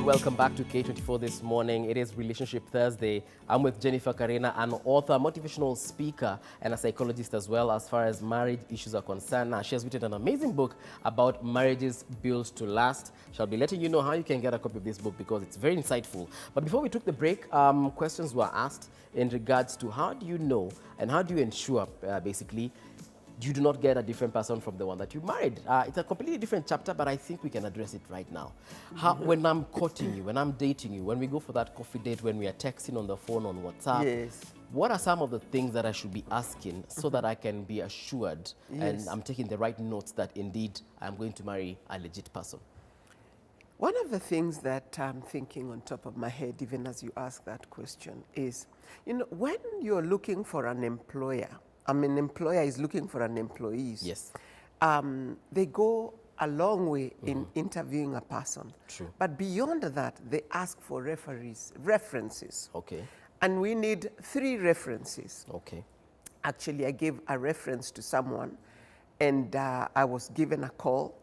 Welcome back to K24 This Morning. It is Relationship Thursday. I'm with Jennifer Karina, an author, motivational speaker, and a psychologist as well as far as marriage issues are concerned. Now, she has written an amazing book about marriages built to last. She'll be letting you know how you can get a copy of this book because it's very insightful. But before we took the break, questions were asked in regards to how do you know and how do you ensure, basically, you do not get a different person from the one that you married. It's a completely different chapter, but I think we can address it right now. When I'm courting you, when I'm dating you, when we go for that coffee date, when we are texting on the phone, on WhatsApp, Yes. what are some of the things that I should be asking so that I can be assured and I'm taking the right notes that indeed I'm going to marry a legit person? One of the things that I'm thinking on top of my head, even as you ask that question, is, you know, when you're looking for an employer, an employer is looking for an employee. Yes. They go a long way in interviewing a person. True. But beyond that, they ask for references. Okay. And we need 3 references. Okay. Actually, I gave a reference to someone, and I was given a call,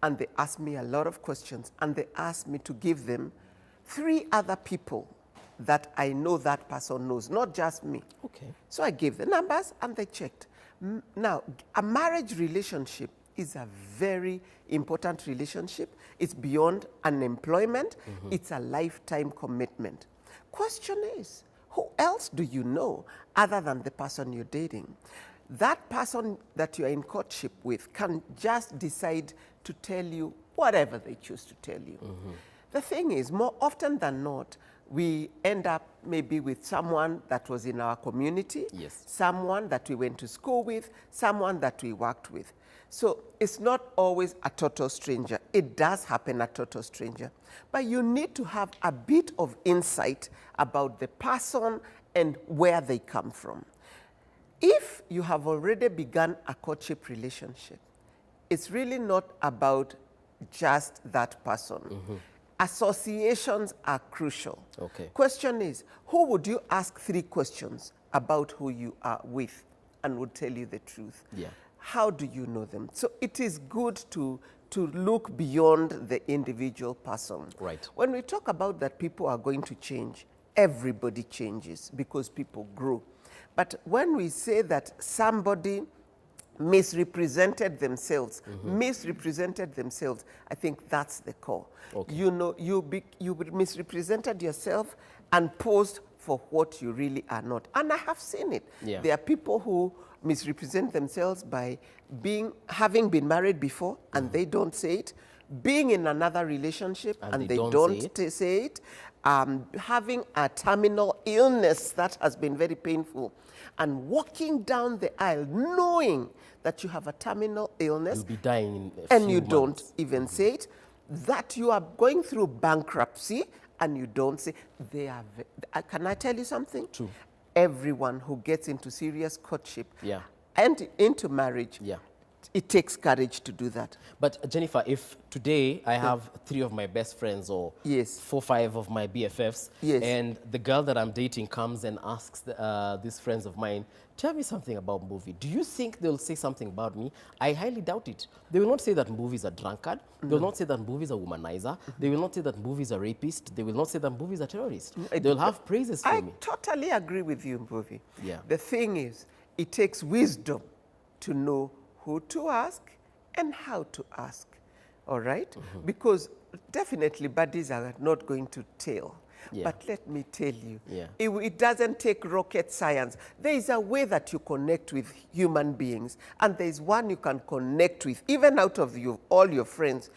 and they asked me a lot of questions, and they asked me to give them 3 other people that I know that person knows, not just me. Okay. So I gave the numbers, and they checked. Now, a marriage relationship is a very important relationship. It's beyond unemployment. It's a lifetime commitment. Question is, who else do you know other than the person you're dating? That person that you're in courtship with can just decide to tell you whatever they choose to tell you. The thing is, more often than not, we end up maybe with someone that was in our community, Yes. someone that we went to school with, someone that we worked with. So it's not always a total stranger. It does happen a total stranger. But you need to have a bit of insight about the person and where they come from. If you have already begun a courtship relationship, it's really not about just that person. Associations are crucial. Okay. Question is, who would you ask 3 questions about who you are with and would tell you the truth? Yeah. How do you know them? So it is good to look beyond the individual person. Right. When we talk about that people are going to change, everybody changes because people grow. But when we say that somebody misrepresented themselves, I think that's the core. Okay. You know, you misrepresented yourself and posed for what you really are not. And I have seen it. Yeah. There are people who misrepresent themselves by having been married before and they don't say it, being in another relationship and they don't say it, having a terminal illness that has been very painful, and walking down the aisle knowing that you have a terminal illness. You'll be dying in a and few you months. don't even say it, that you are going through bankruptcy and you don't say. Can I tell you something? True. Everyone who gets into serious courtship Yeah. and into marriage, Yeah. it takes courage to do that. But Jennifer, if today I have 3 of my best friends or Yes. 4, 5 of my BFFs, Yes. and the girl that I'm dating comes and asks these friends of mine, tell me something about movie. Do you think they'll say something about me? I highly doubt it. They will not say that movie is a drunkard. They will not say that movie is a womanizer. They will not say that movie is a rapist. They will not say that movie is a terrorist. They'll have praises for me. I totally agree with you, Mbuvi. Yeah. The thing is, it takes wisdom to know who to ask and how to ask, all right? Because definitely buddies are not going to tell. Yeah. But let me tell you, Yeah. it doesn't take rocket science. There is a way that you connect with human beings, and there is one you can connect with, even out of all your friends.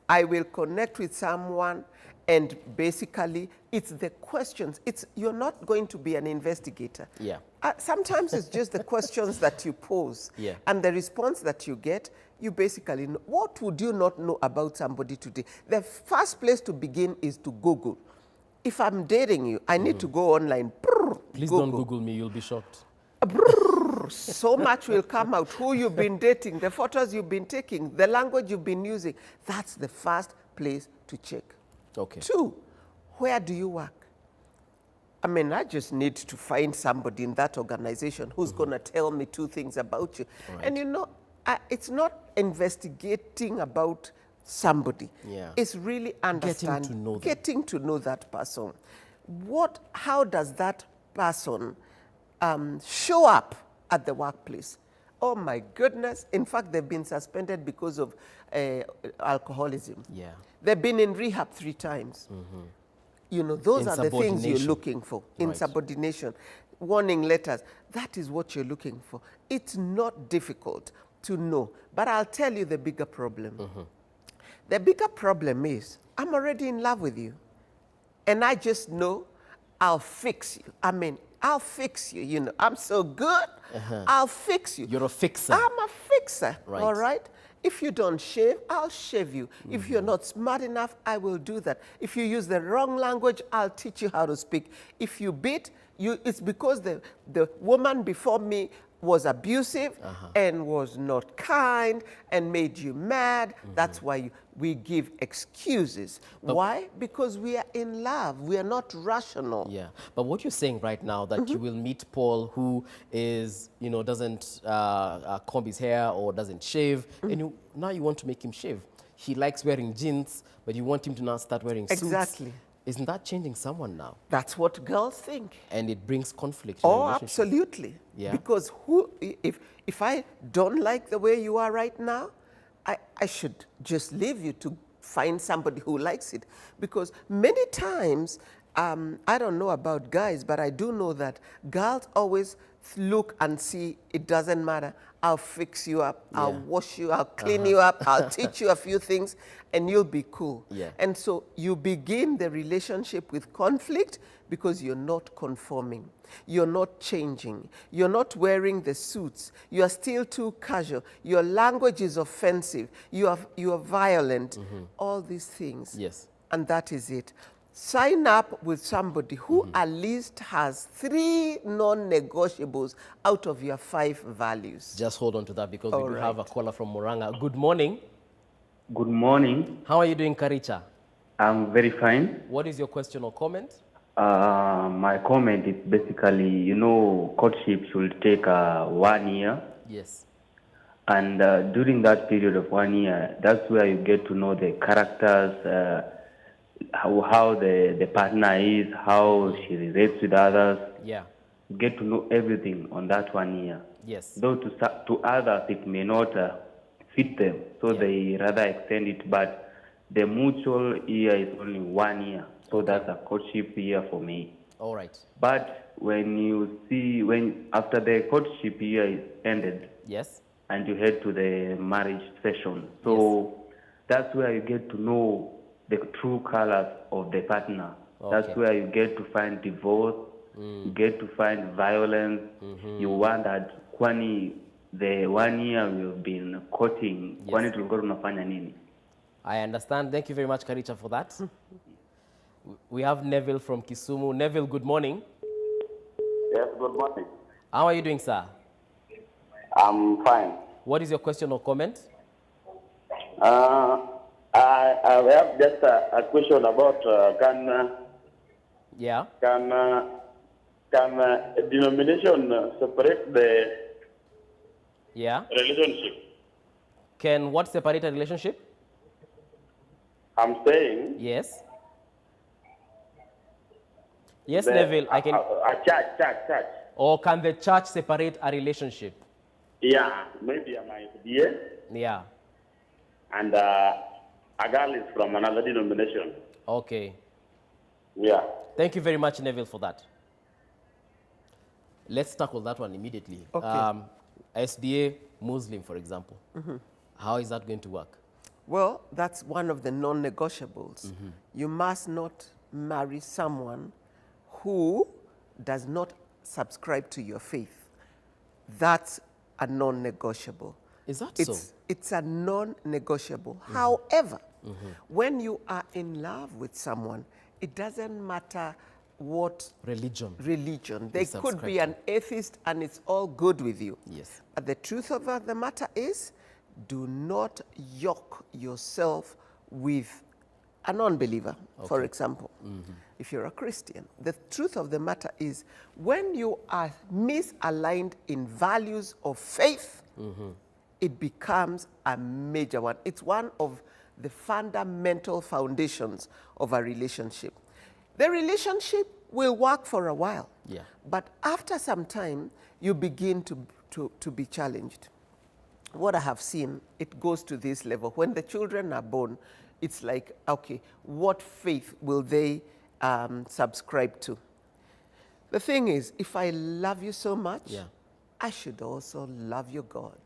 I will connect with someone, and basically, it's the questions. You're not going to be an investigator. Yeah. Sometimes it's just the questions that you pose, Yeah. and the response that you get, you basically know. What would you not know about somebody today? The first place to begin is to Google. If I'm dating you, I need to go online. Please don't Google me, you'll be shocked. So much will come out. Who you've been dating, the photos you've been taking, the language you've been using. That's the first place to check. Okay. 2, where do you work? I just need to find somebody in that organization who's going to tell me 2 things about you. Right. And you know, it's not investigating about somebody Yeah. is really understanding, to know them. getting to know that person. How does that person show up at the workplace? Oh my goodness. In fact, they've been suspended because of alcoholism. Yeah. They've been in rehab 3 times. You know, those are the things you're looking for. Insubordination, warning letters. That is what you're looking for. It's not difficult to know. But I'll tell you the bigger problem. The bigger problem is, I'm already in love with you. And I just know I'll fix you. I mean, I'll fix you. You know, I'm so good. I'll fix you. You're a fixer. I'm a fixer. Right. All right? If you don't shave, I'll shave you. If you're not smart enough, I will do that. If you use the wrong language, I'll teach you how to speak. If you beat, it's because the woman before me was abusive and was not kind and made you mad. That's why we give excuses. Why? Because we are in love. We are not rational. Yeah, but what you're saying right now, that you will meet Paul who is, you know, doesn't comb his hair or doesn't shave, and now you want to make him shave. He likes wearing jeans, but you want him to now start wearing suits. Exactly. Isn't that changing someone now? That's what girls think. And it brings conflict in a Oh, relationship. absolutely. Yeah. Because if I don't like the way you are right now, I should just leave you to find somebody who likes it. Because many times, I don't know about guys, but I do know that girls always look and see, it doesn't matter. I'll fix you up, I'll wash you, I'll clean you up, I'll teach you a few things, and you'll be cool. Yeah. And so you begin the relationship with conflict because you're not conforming. You're not changing. You're not wearing the suits. You are still too casual. Your language is offensive. You are violent. All these things. Yes. And that is it. Sign up with somebody who at least has 3 non-negotiables out of your 5 values. Just hold on to that because All we do right. have a caller from Moranga. Good morning. Good morning. How are you doing, Karicha? I'm very fine. What is your question or comment? My comment is basically, you know, courtship should take 1 year. Yes. And during that period of 1 year, that's where you get to know the characters, how the partner is, how she relates with others. Yeah. You get to know everything on that 1 year. Yes. Though to others it may not fit them, so they rather extend it. But the mutual year is only 1 year, so that's a courtship year for me. All right. But when you see, after the courtship year is ended, Yes. and you head to the marriage session, so that's where you get to know the true colors of the partner. That's where you get to find divorce, you get to find violence. You wondered, kwani the 1 year we've been courting, kwani tulikuwa tunafanya nini? I understand. Thank you very much, Karicha, for that. We have Neville from Kisumu. Neville, good morning. Yes, good morning. How are you doing, sir? I'm fine. What is your question or comment? I have just a question about Yeah. can a denomination separate the Yeah. relationship? Can what separate a relationship? I'm saying Yes. Yes, Neville, I can. a church. Or can the church separate a relationship? Yeah, maybe I'm idea, Yeah. and a girl is from another denomination. Okay. Yeah. Thank you very much, Neville, for that. Let's tackle that one immediately. Okay. SDA Muslim, for example. How is that going to work? Well, that's one of the non-negotiables. You must not marry someone who does not subscribe to your faith. That's a non-negotiable. Is that so? It's a non-negotiable. However, when you are in love with someone, it doesn't matter what Religion. They could subscribe be to. an atheist and it's all good with you. Yes. But the truth of the matter is, do not yoke yourself with a non-believer, for example. If you're a Christian, the truth of the matter is, when you are misaligned in values of faith, it becomes a major one. It's one of the fundamental foundations of a relationship. The relationship will work for a while, Yeah. but after some time, you begin to be challenged. What I have seen, it goes to this level. When the children are born, it's like, okay, what faith will they subscribe to? The thing is, if I love you so much, Yeah. I should also love your God.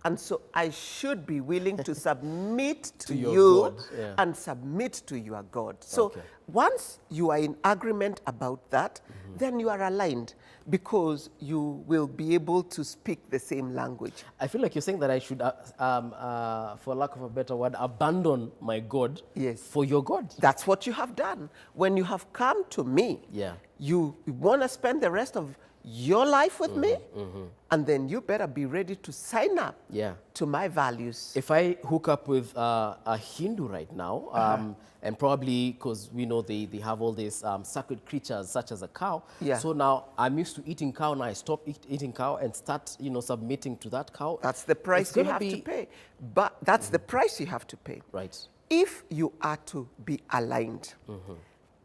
And so I should be willing to submit to your you God, yeah. and submit to your God. So Okay. once you are in agreement about that, then you are aligned because you will be able to speak the same language. I feel like you're saying that I should, for lack of a better word, abandon my God Yes. for your God. That's what you have done. When you have come to me, Yeah. you want to spend the rest of your life with me, and then you better be ready to sign up Yeah. to my values. If I hook up with a Hindu right now, and probably because we know they have all these sacred creatures such as a cow. Yeah. So now I'm used to eating cow, now I stop eating cow and start, submitting to that cow. That's the price It's you gonna have be- to pay. But that's the price you have to pay. Right. If you are to be aligned.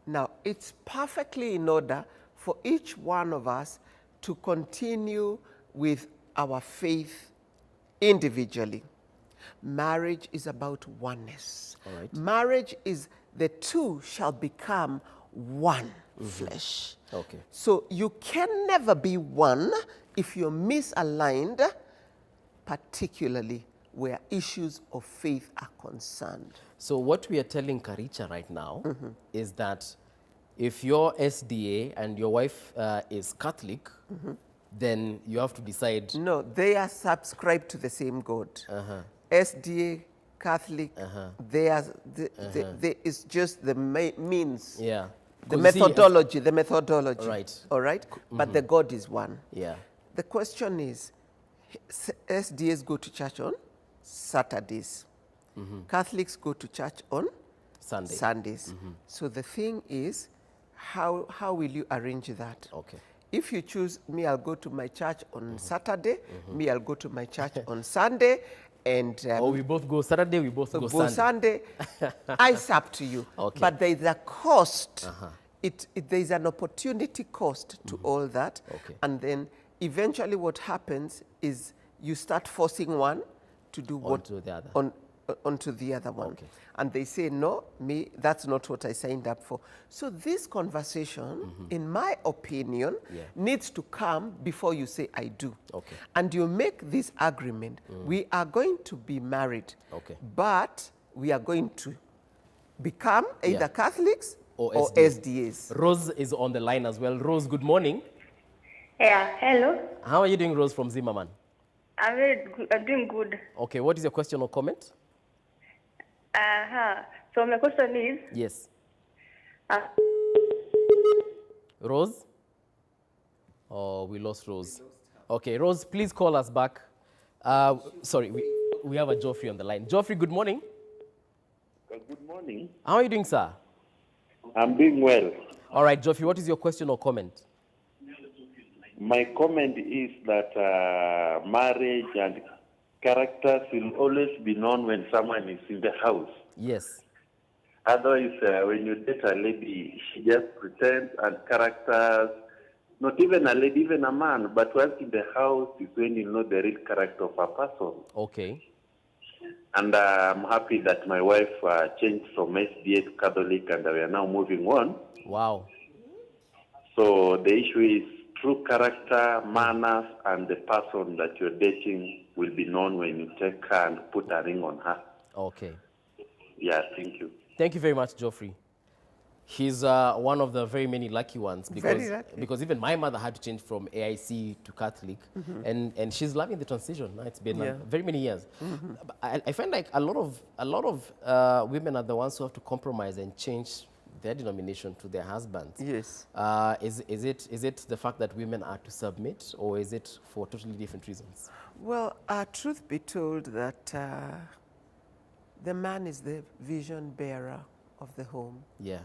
Now, it's perfectly in order for each one of us to continue with our faith individually. Marriage is about oneness. All right. Marriage is the two shall become one flesh. Okay. So you can never be one if you're misaligned, particularly where issues of faith are concerned. So what we are telling Karicha right now is that if you're SDA and your wife is Catholic, then you have to decide. No, they are subscribed to the same God. SDA, Catholic, it's just the means, Yeah. the 'Cause you see, methodology. Right. All right? But the God is one. Yeah. The question is, SDAs go to church on Saturdays. Catholics go to church on Sundays. So the thing is, how will you arrange that? Okay. If you choose, me, I'll go to my church on Saturday, me, I'll go to my church on Sunday, and Or we both go Saturday, we both go Sunday. Sunday. It's up to you. Okay. But there is a cost. There is an opportunity cost to all that. Okay. And then eventually what happens is you start forcing one to do Onto the other. onto the other one. Okay. And they say, no, me, that's not what I signed up for. So this conversation, in my opinion, needs to come before you say, I do. Okay. And you make this agreement. We are going to be married. Okay. But we are going to become either Catholics Or or SDAs. Rose is on the line as well. Rose, good morning. Yeah, hello. How are you doing, Rose from Zimmerman? I'm very good. I'm doing good. Okay, what is your question or comment? So my question is, Yes. uh, Rose? Oh, we lost Rose. Okay, Rose, please call us back. Sorry, we have a Geoffrey on the line. Geoffrey, good morning. Good morning. How are you doing, sir? I'm doing well. All right, Geoffrey, what is your question or comment? My comment is that marriage and characters will always be known when someone is in the house. Yes. Otherwise, when you date a lady, she just pretends, and characters, not even a lady, even a man, but once in the house is when you know the real character of a person. Okay. And I'm happy that my wife changed from SDA to Catholic, and we are now moving on. Wow. So the issue is true character, manners, and the person that you're dating will be known when you take her and put a ring on her. Okay. Yeah, thank you. Thank you very much, Geoffrey. He's one of the very many lucky ones Very lucky. because even my mother had to change from AIC to Catholic, and she's loving the transition. It's been very many years. But I find like a lot of women are the ones who have to compromise and change their denomination to their husbands. Yes. Is it the fact that women are to submit, or is it for totally different reasons? Well, truth be told that the man is the vision bearer of the home. Yeah.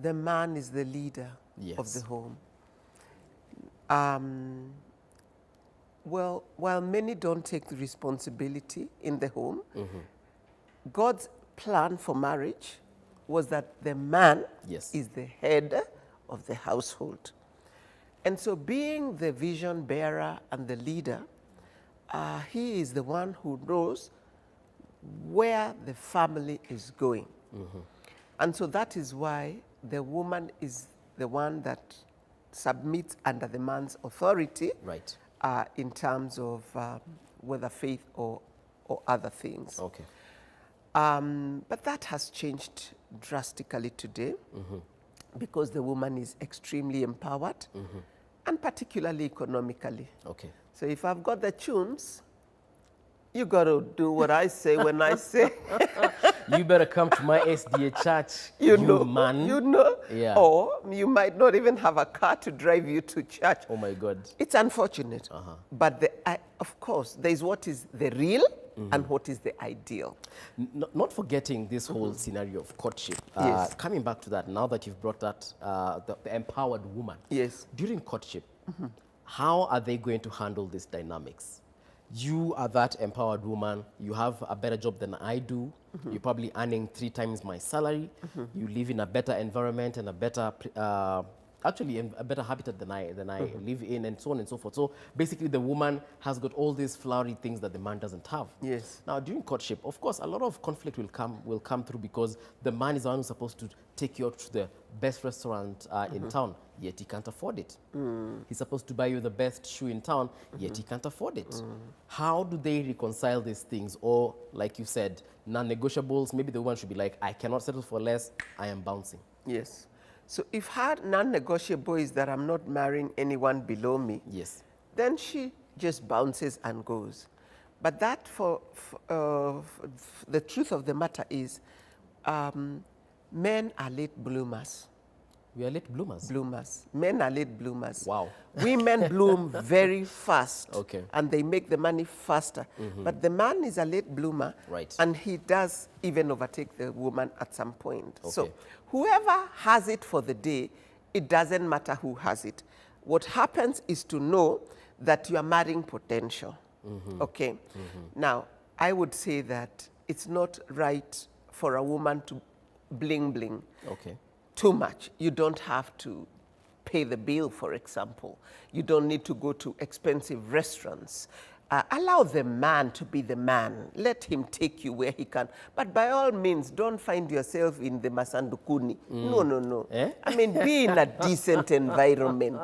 The man is the leader of Yes. the home. Well, while many don't take the responsibility in the home, God's plan for marriage was that the man Yes. is the head of the household. And so being the vision bearer and the leader, he is the one who knows where the family is going. And so that is why the woman is the one that submits under the man's authority, Right. in terms of whether faith or other things. Okay. But that has changed drastically today because the woman is extremely empowered and particularly economically. Okay. So if I've got the tunes, you got to do what I say when I say. You better come to my SDA church, You know, man. you know. Yeah. Or you might not even have a car to drive you to church. Oh my God. It's unfortunate. But of course, there's what is the real and what is the ideal. Not forgetting this whole scenario of courtship. Yes. Coming back to that, now that you've brought that, the empowered woman. Yes. During courtship, how are they going to handle these dynamics? You are that empowered woman. You have a better job than I do. You're probably earning 3 times my salary. You live in a better environment and a better, actually a better habitat than I live in, and so on and so forth. So basically, the woman has got all these flowery things that the man doesn't have. Yes. Now, during courtship, of course, a lot of conflict will come through because the man is the one who's supposed to take you out to the best restaurant in town, yet he can't afford it. He's supposed to buy you the best shoe in town, yet he can't afford it. How do they reconcile these things? Or, like you said, non-negotiables, maybe the woman should be like, I cannot settle for less, I am bouncing. Yes. So if her non-negotiable is that I'm not marrying anyone below me, Yes. then she just bounces and goes. But that, the truth of the matter is, men are late bloomers. We are late bloomers. Men are late bloomers. Wow. Women bloom very fast. Okay. And they make the money faster. But the man is a late bloomer. Right. And he does even overtake the woman at some point. Okay. So whoever has it for the day, it doesn't matter who has it. What happens is to know that you are marrying potential. Okay. Now, I would say that it's not right for a woman to bling bling. Okay. Too much. You don't have to pay the bill, for example. You don't need to go to expensive restaurants. Allow the man to be the man. Let him take you where he can. But by all means, don't find yourself in the Masandukuni. No. Eh? I mean, be in a decent environment.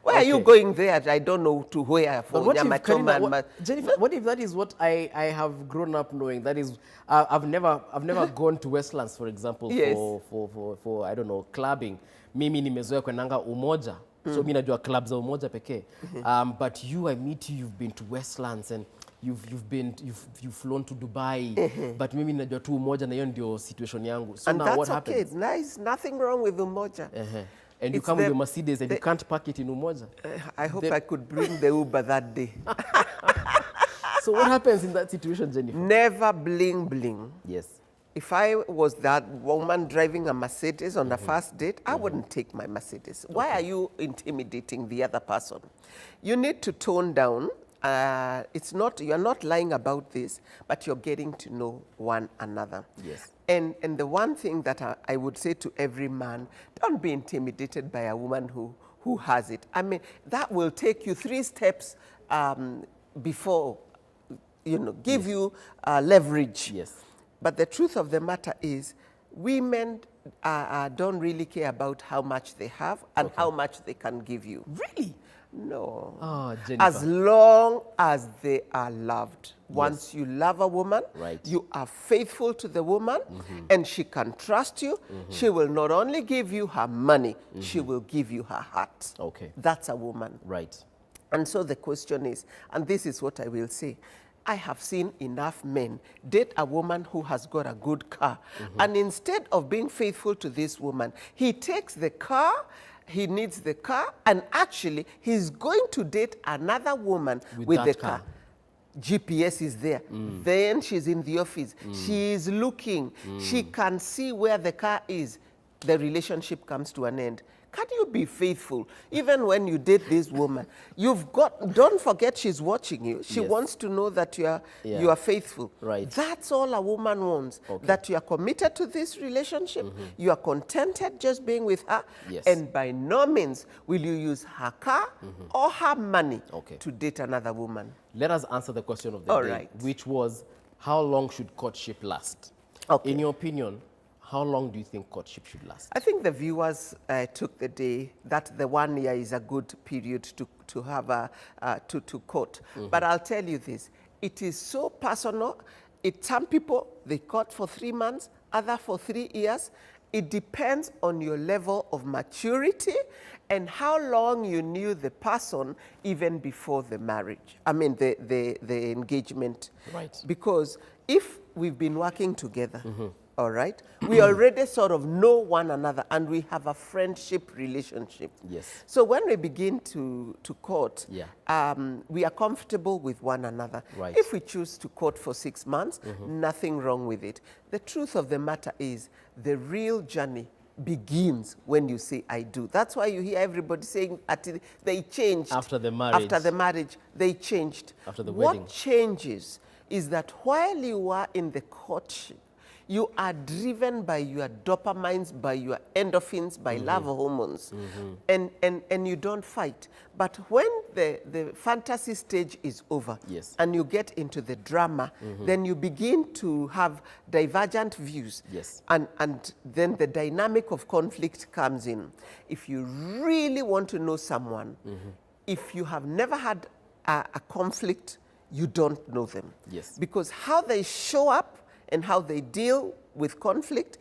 Where are you going there? I don't know to where for But what if, Nyamachoma Karina, and Jennifer, what if that is what I have grown up knowing? That is, I've never gone to Westlands, for example, Yes. for I don't know, clubbing. Mimi nimezoea kwenanga Umoja. So mimi najua clubs za Umoja pekee. But you, I meet you, you've been to Westlands and you've flown to Dubai. But mimi najua tu Umoja na hiyo ndio situation yangu. So and now that's what okay. happens? Nice, nothing wrong with Umoja. And you It's come with the- your Mercedes and you can't park it in Umoja. I hope I could bring the Uber that day. So what happens in that situation, Jennifer? Never bling bling. Yes. If I was that woman driving a Mercedes on a first date, I wouldn't take my Mercedes. Why are you intimidating the other person? You need to tone down. You're not lying about this, but you're getting to know one another. Yes. And the one thing that I would say to every man, don't be intimidated by a woman who has it. I mean, that will take you 3 steps before, give you leverage. Yes. But the truth of the matter is, women don't really care about how much they have and how much they can give you. Really? No. Oh, Jennifer. As long as they are loved. Once you love a woman, Right. you are faithful to the woman, and she can trust you. She will not only give you her money, she will give you her heart. Okay. That's a woman. Right. And so the question is, and this is what I will say, I have seen enough men date a woman who has got a good car. And instead of being faithful to this woman, he takes the car, he needs the car, and actually he's going to date another woman with that the car. car. GPS is there. Then she's in the office. She is looking. She can see where the car is. The relationship comes to an end. Can you be faithful? Even when you date this woman, don't forget she's watching you. She Yes. wants to know that you Yeah. are faithful. Right. That's all a woman wants, that you are committed to this relationship, you are contented just being with her, Yes. and by no means will you use her car or her money Okay. to date another woman. Let us answer the question of the All day, right. which was, how long should courtship last? Okay. In your opinion, how long do you think courtship should last? I think the viewers took the day that the 1 year is a good period to have to court. But I'll tell you this, it is so personal. Some people, they court for 3 months, other for 3 years. It depends on your level of maturity and how long you knew the person even before the marriage. I mean, the engagement. Right. Because if we've been working together, all right, we already sort of know one another and we have a friendship relationship. Yes. So when we begin to court, Yeah. we are comfortable with one another. Right. If we choose to court for 6 months, nothing wrong with it. The truth of the matter is the real journey begins when you say I do. That's why you hear everybody saying they changed. After the marriage. After the marriage, they changed. After the wedding. What changes is that while you are in the courtship, you are driven by your dopamines, by your endorphins, by love hormones, and you don't fight. But when the fantasy stage is over, Yes. and you get into the drama, then you begin to have divergent views. Yes. And then the dynamic of conflict comes in. If you really want to know someone, if you have never had a conflict, you don't know them. Yes. Because how they show up and how they deal with conflict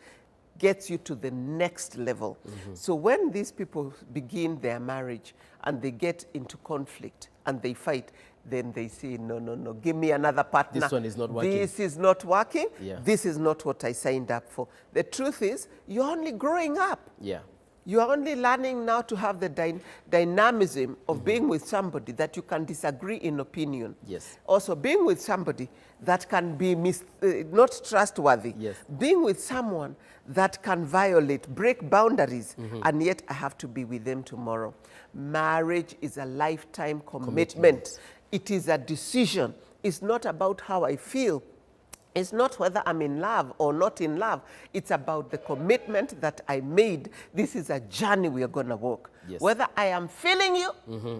gets you to the next level. So when these people begin their marriage and they get into conflict and they fight, then they say, no, no, no, give me another partner. This one is not working. This is not working. Yeah. This is not what I signed up for. The truth is, you're only growing up. Yeah. You are only learning now to have the dynamism of being with somebody that you can disagree in opinion. Yes. Also, being with somebody that can be not trustworthy. Yes. Being with someone that can violate, break boundaries, and yet I have to be with them tomorrow. Marriage is a lifetime commitment. It is a decision. It's not about how I feel. It's not whether I'm in love or not in love. It's about the commitment that I made. This is a journey we are going to walk. Yes. Whether I am feeling you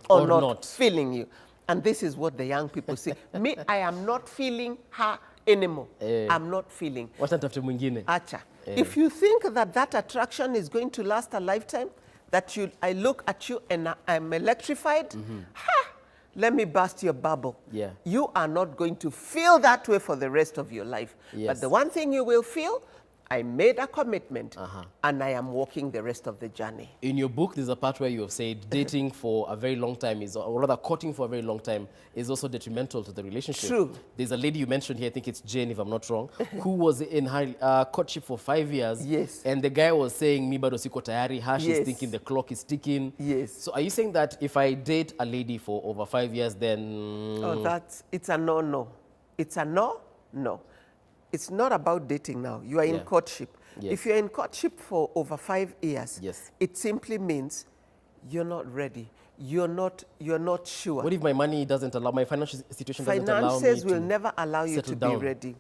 Or or not, not. feeling you. And this is what the young people say. Me, I am not feeling her anymore. I'm not feeling. Wacha nitafute mwingine. Acha. If you think that that attraction is going to last a lifetime, that I look at you and I'm electrified, let me burst your bubble. Yeah. You are not going to feel that way for the rest of your life. Yes. But the one thing you will feel, I made a commitment and I am walking the rest of the journey. In your book, there's a part where you have said dating for a very long time or rather courting for a very long time is also detrimental to the relationship. True. There's a lady you mentioned here, I think it's Jane, if I'm not wrong, who was in her courtship for 5 years. Yes. And the guy was saying, mi bado siko tayari, she's Yes. thinking the clock is ticking. Yes. So are you saying that if I date a lady for over 5 years, then... Oh, it's a no-no. It's a no-no. It's not about dating now. You are in courtship. Yes. If you're in courtship for over 5 years, Yes. it simply means you're not ready. You're not sure. What if my money doesn't allow, my financial situation doesn't allow me Finances to will never allow you settle to down? be ready.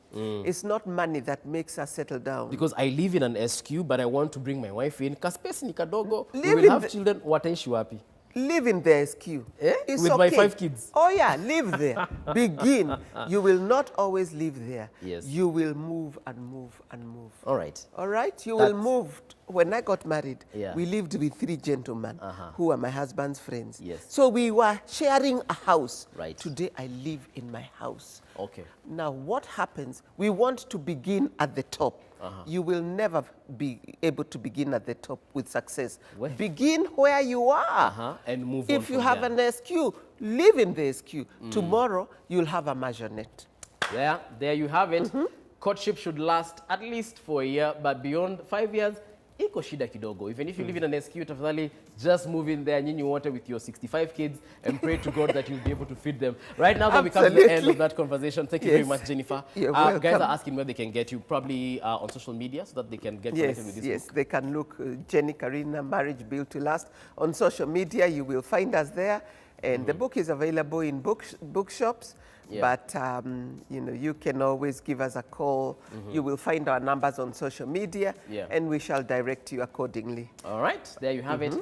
It's not money that makes us settle down. Because I live in an SQ, but I want to bring my wife in. Kaspesi ni kadogo. We Live will in have the- children. Wataishi wapi? Live in the SQ. It's With my okay. 5 kids. Oh yeah, live there. Begin. You will not always live there. Yes. You will move and move and move. All right. All right? You That's- will move. When I got married, Yeah. we lived with 3 gentlemen who were my husband's friends. Yes. So we were sharing a house. Right. Today I live in my house. Okay. Now what happens? We want to begin at the top. You will never be able to begin at the top with success. Where? Begin where you are. And move on If you from have there. an SQ, live in the SQ. Tomorrow, you'll have a maisonette. Yeah, there you have it. Courtship should last at least for a year, but beyond 5 years, iko shida kidogo. Even if you live in an SQ, tafadhali just move in there, nyinyi wote with your 65 kids, and pray to God that you'll be able to feed them. Right now that we come to the end of that conversation, thank you very much, Jennifer. You're welcome. Guys are asking where they can get you, probably on social media, so that they can get connected with this book. Yes, they can look Jenny Karina, Marriage Built to Last on social media. You will find us there. And the book is available in bookshops. But, you know, you can always give us a call. You will find our numbers on social media, and we shall direct you accordingly. All right, there you have it.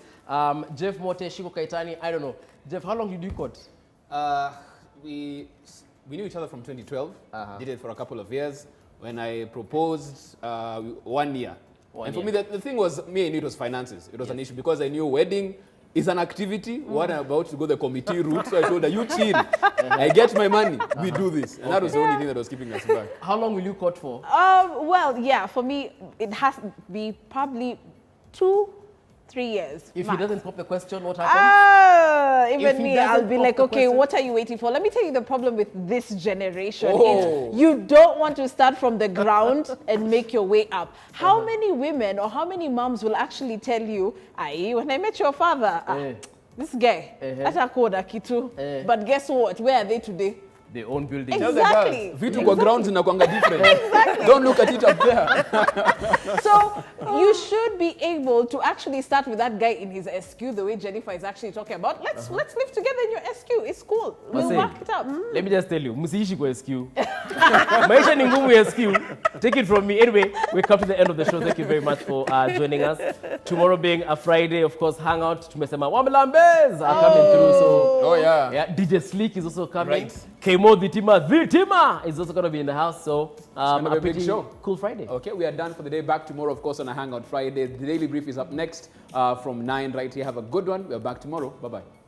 Jeff Mote, Shiko Kaitani, I don't know. Jeff, how long did you court? We knew each other from 2012. Did it for a couple of years. When I proposed, 1 year. And for me, the thing was, me and it was finances. It was an issue because I knew wedding is an activity. What I'm about to go the committee route, so I told her, you chill. I get my money, we do this. And that was the only thing that was keeping us back. How long will you court for? Well, yeah, for me, it has to be probably 2-3 years. If he doesn't pop the question, what happens? Even me, I'll be like, okay, what are you waiting for? Let me tell you the problem with this generation. Oh. You don't want to start from the ground and make your way up. How many women or how many moms will actually tell you, when I met your father, this guy, atakoda kitu. But guess what? Where are they today? They own buildings. Exactly. Vitu kwa grounds inakuanga different. Don't look at it up there. So you should be able to actually start with that guy in his SQ the way Jennifer is actually talking about. Let's live together in your SQ. It's cool. We'll work it out. Let me just tell you, msiishi kwa SQ. Maisha ni ngumu ya SQ. Take it from me. Anyway, we come to the end of the show. Thank you very much for joining us. Tomorrow being a Friday, of course, hangout. Tumesema Wamilambez are coming through. So yeah, DJ Sleek is also coming. Right. Kemo Dhitima is also going to be in the house. So a big show. Cool Friday. Okay, we are done for the day. Back tomorrow, of course, on a Hangout Friday. The Daily Brief is up next from 9 right here. Have a good one. We are back tomorrow. Bye-bye.